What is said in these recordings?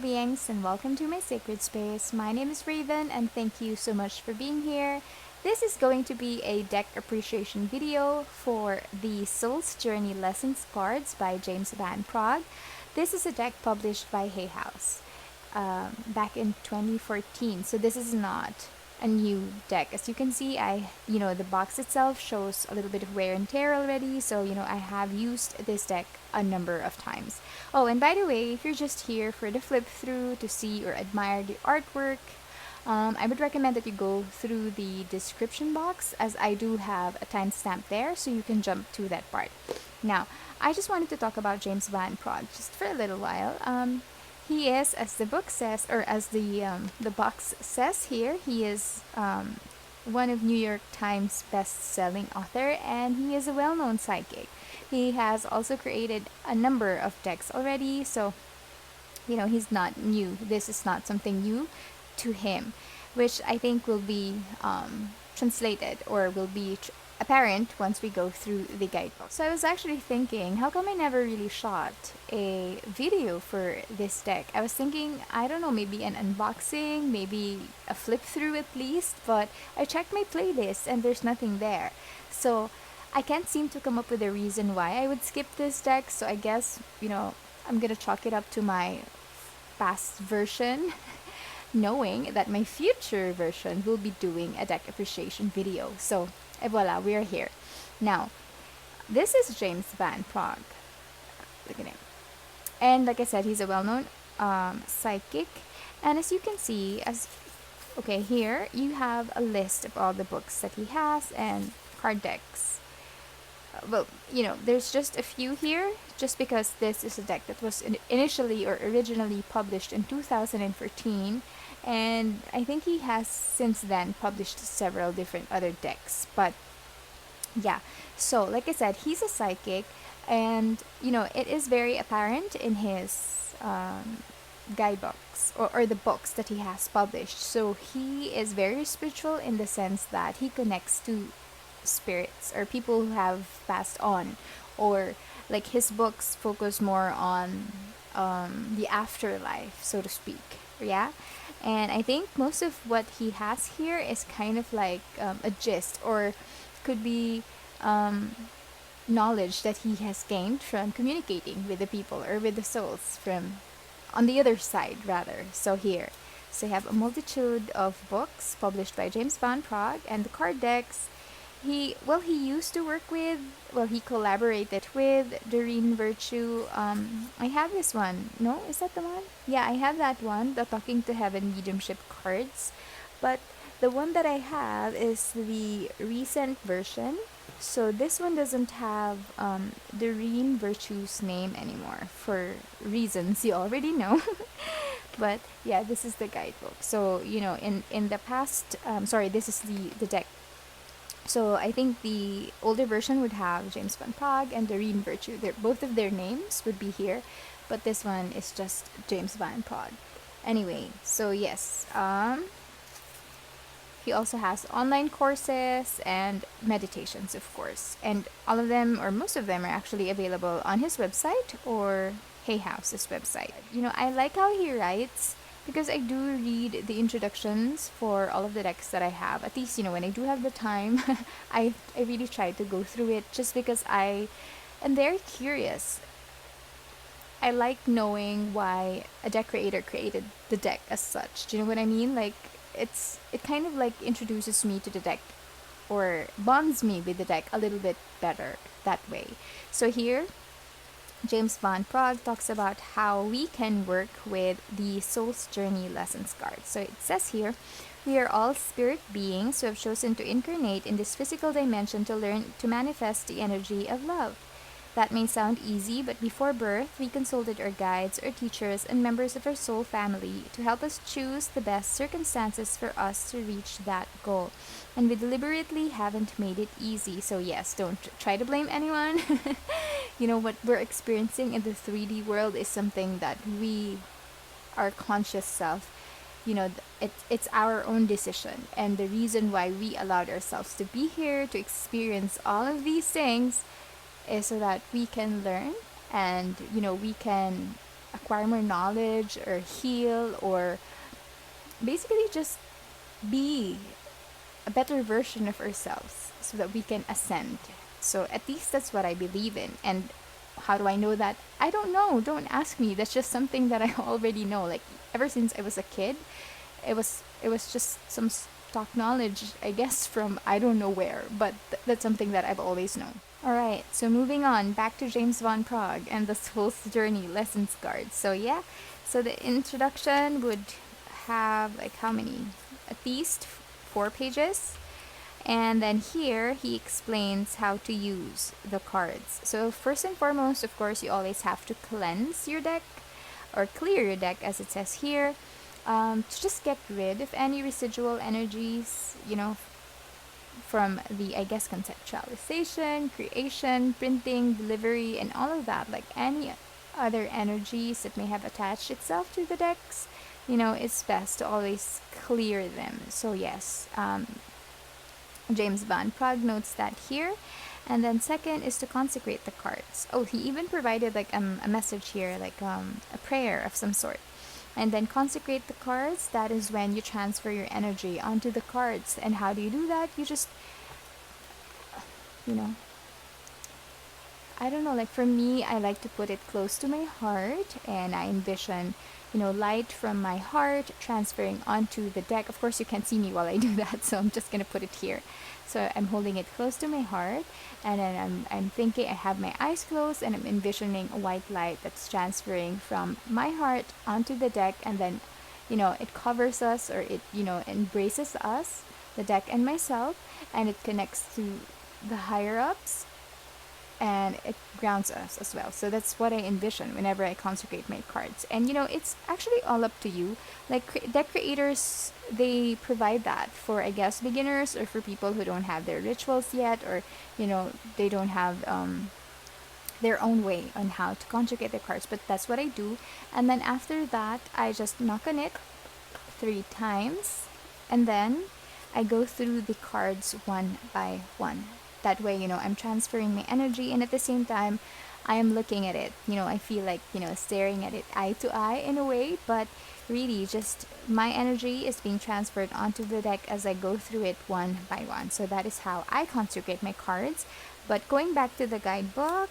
beings, and welcome to my sacred space. My name is Raven, and thank you so much for being here. This is going to be a deck appreciation video for the Soul's Journey Lessons cards by James Van Praagh. This is a deck published by Hay House back in 2014, so this is not a new deck. As you can see, the box itself shows a little bit of wear and tear already, so I have used this deck a number of times. Oh, and by the way, if you're just here for the flip through to see or admire the artwork, I would recommend that you go through the description box, as I do have a timestamp there, so you can jump to that part. Now, I just wanted to talk about James Van Praagh just for a little while. He is, as the book says, or as the box says here, he is one of New York Times best-selling author, and he is a well-known psychic. He has also created a number of decks already, so he's not new. This is not something new to him, which I think will be translated or will be apparent once we go through the guidebook. So I was actually thinking, how come I never really shot a video for this deck? I was thinking, I don't know, maybe an unboxing, maybe a flip through at least, but I checked my playlist and there's nothing there. So I can't seem to come up with a reason why I would skip this deck, so I guess, I'm gonna chalk it up to my past version, knowing that my future version will be doing a deck appreciation video. So voila, we are here. Now, this is James Van Praagh. Look at him. And like I said, he's a well-known psychic. And as you can see, here you have a list of all the books that he has and card decks. There's just a few here, just because this is a deck that was initially or originally published in 2014. And I think he has since then published several different other decks. But yeah, so like I said, he's a psychic, and it is very apparent in his guidebooks or the books that he has published. So he is very spiritual in the sense that he connects to spirits or people who have passed on, or like his books focus more on the afterlife, so to speak. Yeah. And I think most of what he has here is kind of like a gist, or could be knowledge that he has gained from communicating with the people or with the souls from on the other side, rather. So here, so you have a multitude of books published by James Van Praagh, and the card decks. He used to work with, he collaborated with Doreen Virtue. I have this one. No, is that the one? Yeah, I have that one, the Talking to Heaven mediumship cards. But the one that I have is the recent version. So this one doesn't have Doreen Virtue's name anymore, for reasons you already know. But yeah, this is the guidebook. So, in the past, this is the deck. So I think the older version would have James Van Praagh and Doreen Virtue. Both of their names would be here, but this one is just James Van Praagh. Anyway, so yes, he also has online courses and meditations, of course, and all of them, or most of them, are actually available on his website or Hay House's website. I like how he writes, because I do read the introductions for all of the decks that I have. At least, when I do have the time, I really try to go through it, just because I am very curious. I like knowing why a deck creator created the deck as such. Do you know what I mean? Like, it kind of like introduces me to the deck, or bonds me with the deck a little bit better that way. So here, James Van Praagh talks about how we can work with the Soul's Journey Lessons card. So it says here, we are all spirit beings who have chosen to incarnate in this physical dimension to learn to manifest the energy of love. That may sound easy, but before birth, we consulted our guides, our teachers, and members of our soul family to help us choose the best circumstances for us to reach that goal. And we deliberately haven't made it easy. So yes, don't try to blame anyone. What we're experiencing in the 3D world is something that we, our conscious self, it's our own decision. And the reason why we allowed ourselves to be here, to experience all of these things, is so that we can learn, and we can acquire more knowledge or heal, or basically just be a better version of ourselves so that we can ascend. So at least that's what I believe in. And how do I know that? I don't know. Don't ask me. That's just something that I already know. Like ever since I was a kid, it was just some stock knowledge, I guess, from I don't know where, but that's something that I've always known. All right, so moving on back to James Van Praagh and the Soul's Journey Lessons card. So yeah, so the introduction would have like how many? At least 4 pages. And then here he explains how to use the cards. So first and foremost, of course, you always have to cleanse your deck or clear your deck, as it says here, to just get rid of any residual energies, from the, I guess, conceptualization, creation, printing, delivery, and all of that, like any other energies that may have attached itself to the decks. It's best to always clear them. So yes, James Van Praagh notes that here. And then second is to consecrate the cards. Oh, he even provided like a message here, like a prayer of some sort. And then consecrate the cards. That is when you transfer your energy onto the cards. And how do you do that? You just, I don't know, like for me, I like to put it close to my heart, and I envision, light from my heart transferring onto the deck. Of course, you can't see me while I do that, so I'm just gonna put it here. So I'm holding it close to my heart, and then I'm thinking, I have my eyes closed, and I'm envisioning a white light that's transferring from my heart onto the deck, and then, it covers us, or it, embraces us, the deck and myself, and it connects to the higher ups, and it grounds us as well. So that's what I envision whenever I consecrate my cards. And it's actually all up to you. Like deck creators, they provide that for, I guess, beginners, or for people who don't have their rituals yet, or they don't have their own way on how to consecrate their cards. But that's what I do. And then after that, I just knock on it 3 times, and then I go through the cards one by one. That way, I'm transferring my energy, and at the same time, I am looking at it. I feel like, staring at it eye to eye in a way, but really just my energy is being transferred onto the deck as I go through it one by one. So that is how I consecrate my cards. But going back to the guidebook,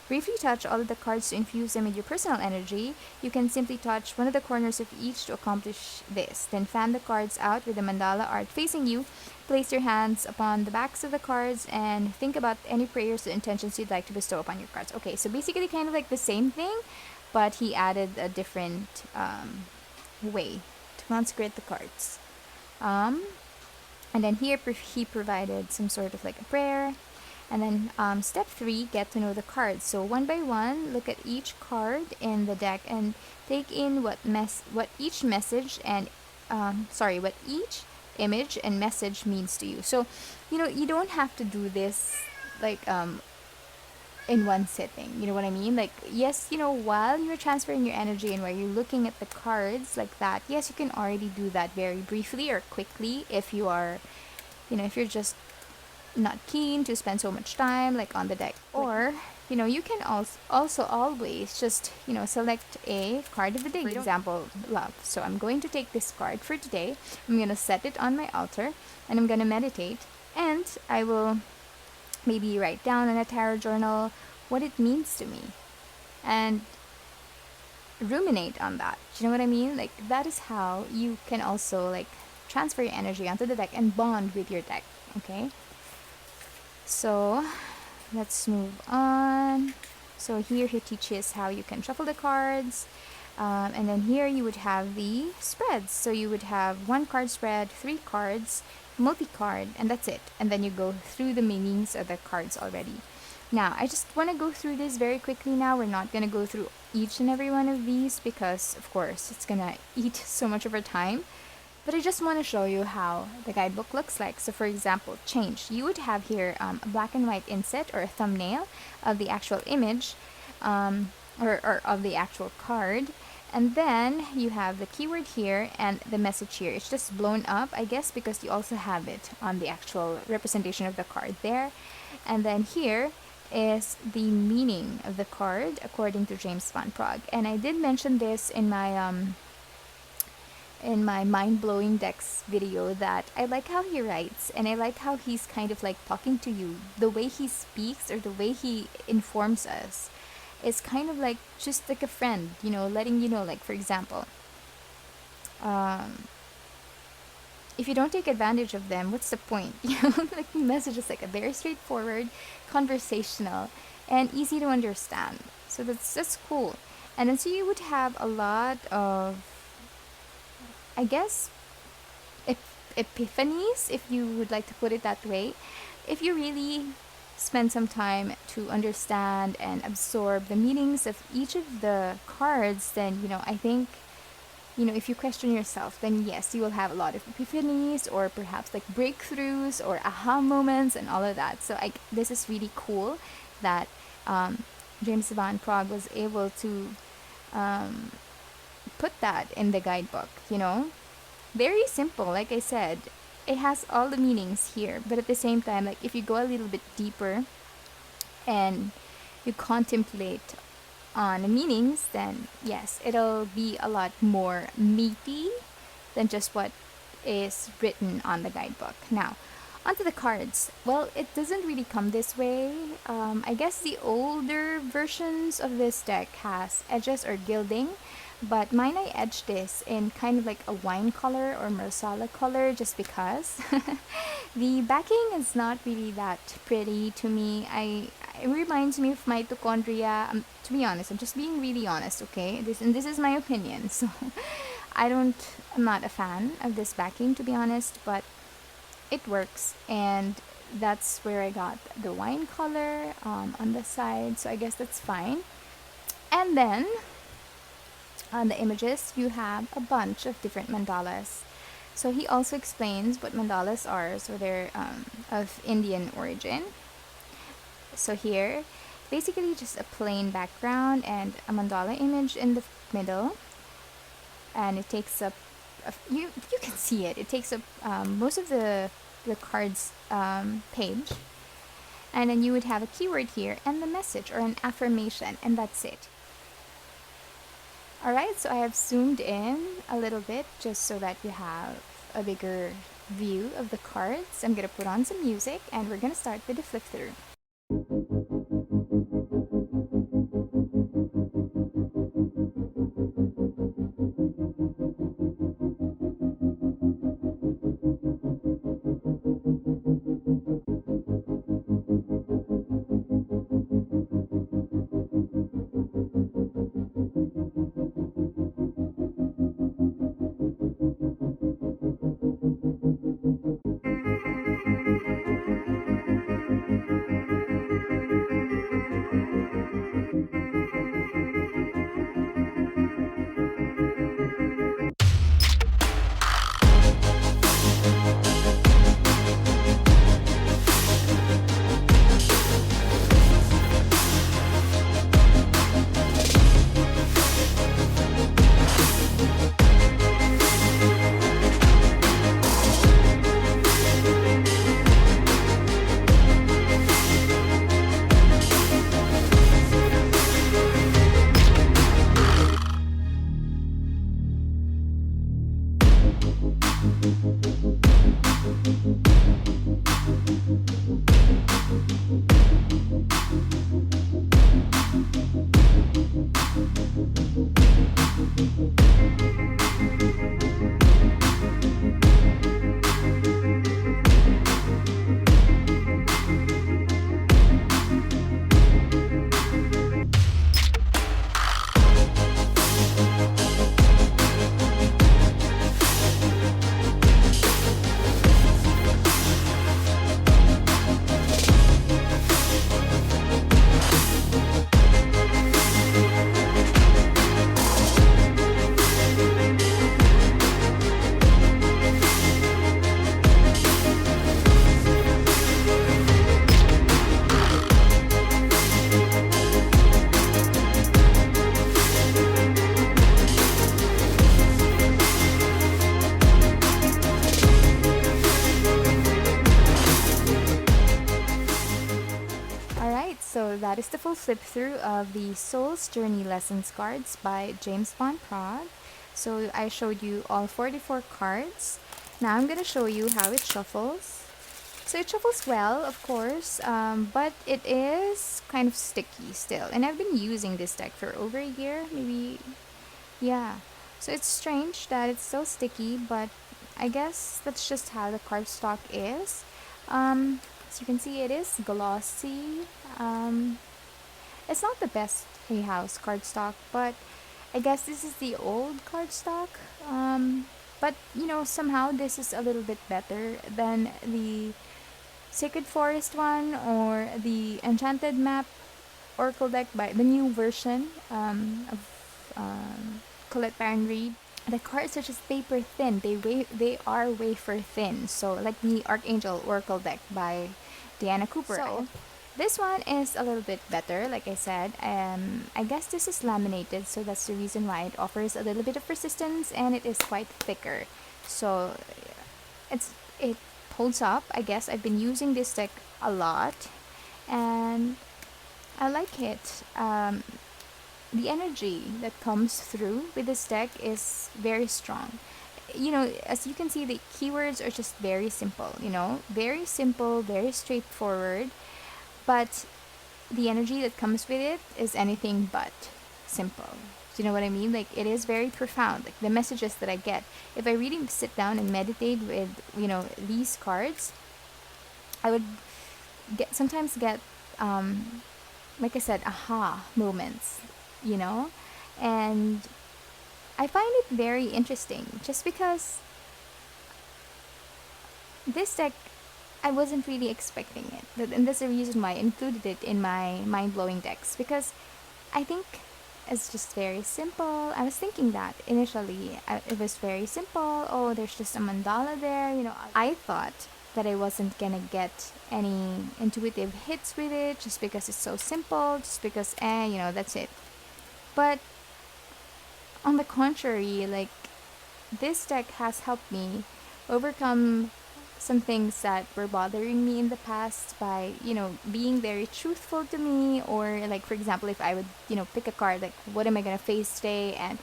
briefly touch all of the cards to infuse them with your personal energy. You can simply touch one of the corners of each to accomplish this. Then fan the cards out with the mandala art facing you. Place your hands upon the backs of the cards and think about any prayers or intentions you'd like to bestow upon your cards. Okay, so basically kind of like the same thing, but he added a different way to consecrate the cards. And then here he provided some sort of like a prayer. And then step 3, get to know the cards. So one by one, look at each card in the deck and take in what each message and what each image and message means to you. So you don't have to do this like in one sitting. You know what I mean? Like, yes, while you're transferring your energy and while you're looking at the cards like that, yes, you can already do that very briefly or quickly if you are, if you're just not keen to spend so much time like on the deck. Or you can also always just select a card of the day. For example, love. So I'm going to take this card for today. I'm going to set it on my altar, and I'm going to meditate, and I will maybe write down in a tarot journal what it means to me and ruminate on that. Do you know what I mean? Like, that is how you can also like transfer your energy onto the deck and bond with your deck. Okay, so let's move on. So here he teaches how you can shuffle the cards, and then here you would have the spreads. So you would have 1 card spread, 3 cards, multi-card, and that's it. And then you go through the meanings of the cards already. Now, I just want to go through this very quickly now. We're not going to go through each and every one of these because, of course, it's going to eat so much of our time. But I just want to show you how the guidebook looks like. So for example, change. You would have here a black and white inset or a thumbnail of the actual image or of the actual card. And then you have the keyword here and the message here. It's just blown up, I guess, because you also have it on the actual representation of the card there. And then here, is the meaning of the card according to James Van Praagh. And I did mention this in my mind-blowing decks video that I like how he writes, and I like how he's kind of like talking to you. The way he speaks or the way he informs us is kind of like just like a friend, letting you know, like, for example, um, if you don't take advantage of them, what's the point? Like, the message is like a very straightforward, conversational, and easy to understand. So that's cool. And then so you would have a lot of, I guess, epiphanies, if you would like to put it that way, if you really spend some time to understand and absorb the meanings of each of the cards, then I think, if you question yourself, then yes, you will have a lot of epiphanies or perhaps like breakthroughs or aha moments and all of that. So this is really cool that James Van Praagh was able to put that in the guidebook. Very simple, like I said. It has all the meanings here, but at the same time, like, if you go a little bit deeper and you contemplate on the meanings, then yes, it'll be a lot more meaty than just what is written on the guidebook. Now, onto the cards. Well, it doesn't really come this way. I guess the older versions of this deck has edges or gilding, but mine, I edged this in kind of like a wine color or marsala color just because. The backing is not really that pretty to me. It reminds me of mitochondria. To be honest, I'm just being really honest, okay? This is my opinion. So I'm not a fan of this backing, to be honest, but it works, and that's where I got the wine color on the side, so I guess that's fine. And then on the images, you have a bunch of different mandalas. So he also explains what mandalas are, so they're of Indian origin. So here, basically just a plain background and a mandala image in the middle, and it takes up you can see it. It takes up most of the card's page, and then you would have a keyword here and the message or an affirmation, and that's it. Alright, so I have zoomed in a little bit just so that you have a bigger view of the cards. I'm gonna put on some music and we're gonna start with the flip through. that is the full flip through of the Soul's Journey Lessons cards by James Van Praagh. So I showed you all 44 cards. Now I'm going to show you how it shuffles. So it shuffles well, of course, but it is kind of sticky still. And I've been using this deck for over a year, maybe, yeah. So it's strange that it's so sticky, but I guess that's just how the cardstock is. As you can see, it is glossy. It's not the best Hay House cardstock, but I guess this is the old cardstock. But somehow this is a little bit better than the Sacred Forest one or the Enchanted Map Oracle deck by the new version of Colette Baron Reed. The cards are just paper thin. They are wafer thin. So like the Archangel Oracle deck by Deanna Cooper. So this one is a little bit better, like I said. I guess this is laminated, so that's the reason why it offers a little bit of resistance, and it is quite thicker. So it holds up. I guess I've been using this deck a lot, and I like it. The energy that comes through with this deck is very strong. As you can see, the keywords are just very simple, very simple, very straightforward, but the energy that comes with it is anything but simple. Do you know what I mean? Like, it is very profound. Like, the messages that I get, if I really sit down and meditate with, these cards, I would sometimes get, like I said, aha moments, and I find it very interesting just because this deck, I wasn't really expecting it. And that's the reason why I included it in my mind-blowing decks, because I think it's just very simple. I was thinking that initially. It was very simple. Oh, there's just a mandala there. I thought that I wasn't gonna get any intuitive hits with it just because it's so simple, just because, that's it. But on the contrary, like, this deck has helped me overcome some things that were bothering me in the past by, being very truthful to me. Or, like, for example, if I would, pick a card, like, what am I going to face today? And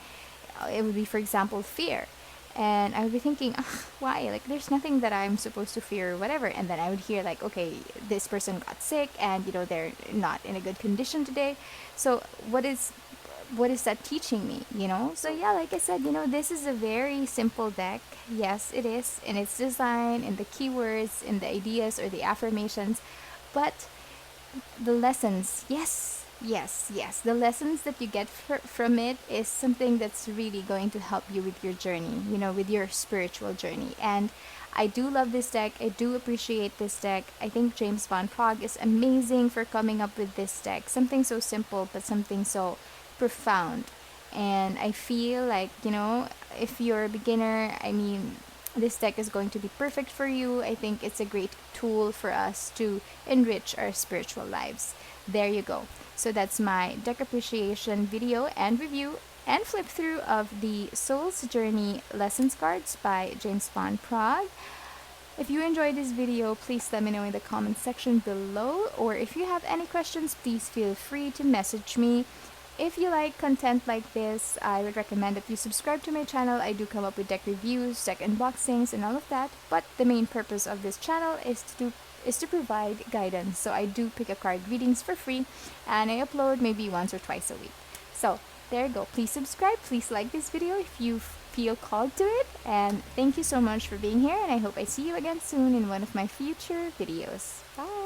it would be, for example, fear. And I would be thinking, why? Like, there's nothing that I'm supposed to fear or whatever. And then I would hear, like, okay, this person got sick and, they're not in a good condition today. So what is that teaching me? So yeah, like I said, this is a very simple deck. Yes, it is in its design, in the keywords, in the ideas or the affirmations, but the lessons, yes, the lessons that you get from it is something that's really going to help you with your journey, with your spiritual journey. And I do love this deck. I do appreciate this deck. I think James Van Praagh is amazing for coming up with this deck. Something so simple, but something so profound. And I feel like, if you're a beginner, this deck is going to be perfect for you. I think it's a great tool for us to enrich our spiritual lives. There you go. So that's my deck appreciation video and review and flip through of the Soul's Journey Lessons cards by James Van Praagh. If you enjoyed this video, please let me know in the comment section below, or if you have any questions, please feel free to message me. If you like content like this, I would recommend that you subscribe to my channel. I do come up with deck reviews, deck unboxings, and all of that, but the main purpose of this channel is to provide guidance. So I do pick a card readings for free, and I upload maybe once or twice a week. So there you go. Please subscribe. Please like this video if you feel called to it. And thank you so much for being here, and I hope I see you again soon in one of my future videos. Bye!